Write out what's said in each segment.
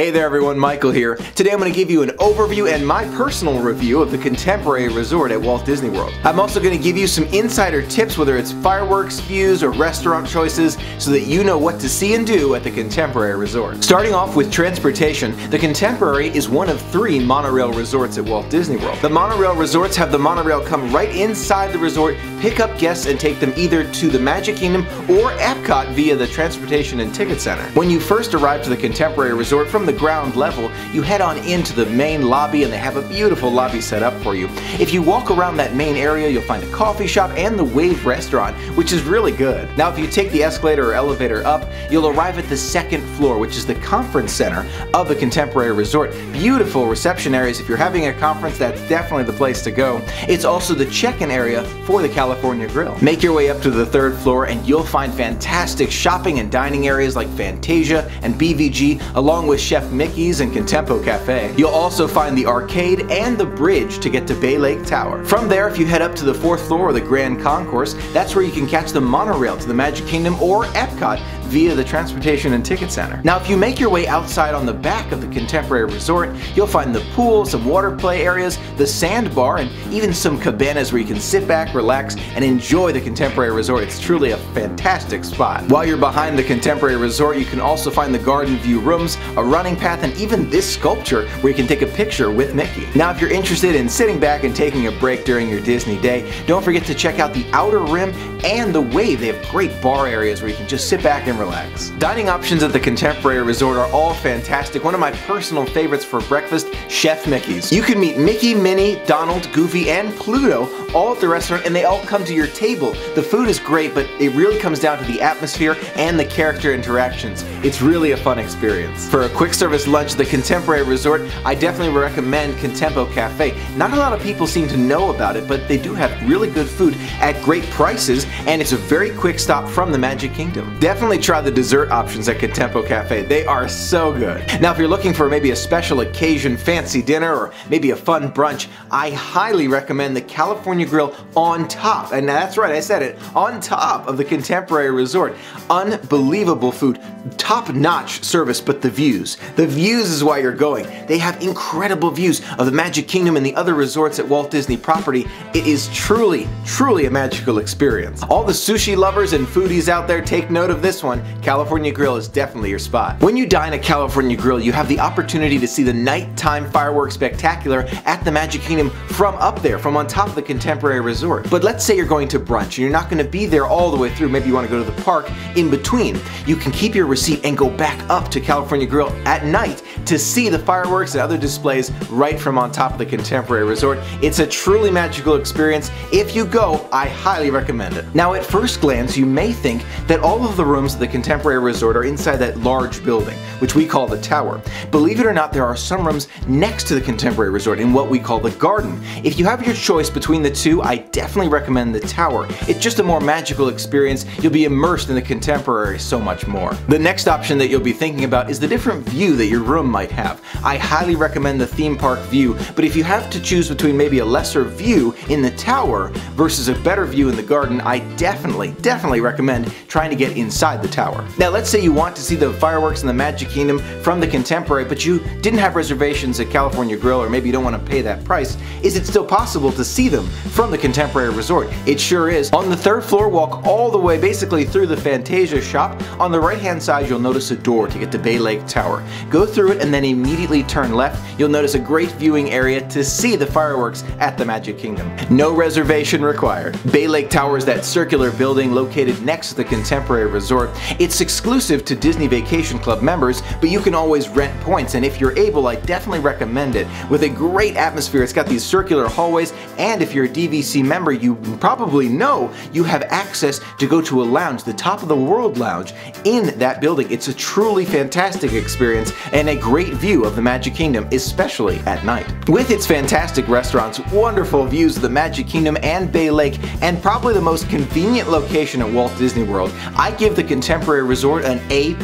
Hey there everyone, Michael here. Today I'm going to give you an overview and my personal review of the Contemporary Resort at Walt Disney World. I'm also going to give you some insider tips, whether it's fireworks, views, or restaurant choices, so that you know what to see and do at the Contemporary Resort. Starting off with transportation, the Contemporary is one of 3 monorail resorts at Walt Disney World. The monorail resorts have the monorail come right inside the resort, pick up guests and take them either to the Magic Kingdom or Epcot via the Transportation and Ticket Center. When you first arrive to the Contemporary Resort from the ground level, you head on into the main lobby and they have a beautiful lobby set up for you. If you walk around that main area, you'll find a coffee shop and the Wave restaurant, which is really good. Now if you take the escalator or elevator up, you'll arrive at the 2nd floor, which is the conference center of the Contemporary Resort. Beautiful reception areas. If you're having a conference, that's definitely the place to go. It's also the check-in area for the California Grill. Make your way up to the 3rd floor and you'll find fantastic shopping and dining areas like Fantasia and BVG, along with Chef Mickey's and Contempo Cafe. You'll also find the arcade and the bridge to get to Bay Lake Tower. From there, if you head up to the 4th floor or the Grand Concourse, that's where you can catch the monorail to the Magic Kingdom or Epcot via the Transportation and Ticket Center. Now if you make your way outside on the back of the Contemporary Resort, you'll find the pool, some water play areas, the sandbar, and even some cabanas where you can sit back, relax, and enjoy the Contemporary Resort. It's truly a fantastic spot. While you're behind the Contemporary Resort, you can also find the garden view rooms, a running path, and even this sculpture where you can take a picture with Mickey. Now if you're interested in sitting back and taking a break during your Disney day, don't forget to check out the Outer Rim and the Wave. They have great bar areas where you can just sit back and relax. Dining options at the Contemporary Resort are all fantastic. One of my personal favorites for breakfast, Chef Mickey's. You can meet Mickey, Minnie, Donald, Goofy, and Pluto all at the restaurant, and they all come to your table. The food is great, but it really comes down to the atmosphere and the character interactions. It's really a fun experience. For a quick service lunch at the Contemporary Resort, I definitely recommend Contempo Cafe. Not a lot of people seem to know about it, but they do have really good food at great prices, and it's a very quick stop from the Magic Kingdom. Definitely try the dessert options at Contempo Cafe. They are so good. Now if you're looking for maybe a special occasion fancy dinner or maybe a fun brunch, I highly recommend the California Grill on top. And that's right, I said it, on top of the Contemporary Resort. Unbelievable food, top-notch service, but the views. The views is why you're going. They have incredible views of the Magic Kingdom and the other resorts at Walt Disney property. It is truly, truly a magical experience. All the sushi lovers and foodies out there, take note of this one. California Grill is definitely your spot. When you dine at California Grill, you have the opportunity to see the nighttime fireworks spectacular at the Magic Kingdom from up there, from on top of the Contemporary Resort. But let's say you're going to brunch and you're not going to be there all the way through. Maybe you want to go to the park in between. You can keep your receipt and go back up to California Grill at night to see the fireworks and other displays right from on top of the Contemporary Resort. It's a truly magical experience. If you go, I highly recommend it. Now at first glance, you may think that all of the rooms at the Contemporary Resort are inside that large building, which we call the Tower. Believe it or not, there are some rooms next to the Contemporary Resort in what we call the Garden. If you have your choice between the two, I definitely recommend the Tower. It's just a more magical experience. You'll be immersed in the Contemporary so much more. The next option that you'll be thinking about is the different view that your room might have. I highly recommend the theme park view, but if you have to choose between maybe a lesser view in the Tower versus a better view in the Garden, I definitely recommend trying to get inside the Tower. Now let's say you want to see the fireworks in the Magic Kingdom from the Contemporary, but you didn't have reservations at California Grill, or maybe you don't want to pay that price. Is it still possible to see them from the Contemporary Resort? It sure is. On the 3rd floor, walk all the way basically through the Fantasia shop. On the right hand side, you'll notice a door to get to Bay Lake Tower. Go through it and then immediately turn left. You'll notice a great viewing area to see the fireworks at the Magic Kingdom. No reservation required. Bay Lake Tower is that circular building located next to the Contemporary Resort. It's exclusive to Disney Vacation Club members, but you can always rent points, and if you're able, I definitely recommend it. With a great atmosphere, it's got these circular hallways, and if you're a DVC member, you probably know you have access to go to a lounge, the Top of the World Lounge, in that building. It's a truly fantastic experience and a great view of the Magic Kingdom, especially at night. With its fantastic restaurants, wonderful views of the Magic Kingdom and Bay Lake, and probably the most convenient location at Walt Disney World, I give the Contemporary Resort an A+.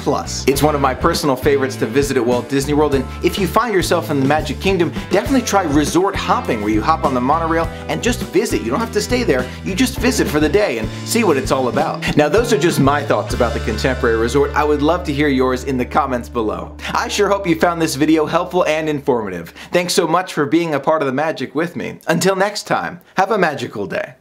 It's one of my personal personal favorites to visit at Walt Disney World, and if you find yourself in the Magic Kingdom, definitely try resort hopping, where you hop on the monorail and just visit. You don't have to stay there, you just visit for the day and see what it's all about. Now those are just my thoughts about the Contemporary Resort. I would love to hear yours in the comments below. I sure hope you found this video helpful and informative. Thanks so much for being a part of the magic with me. Until next time, have a magical day.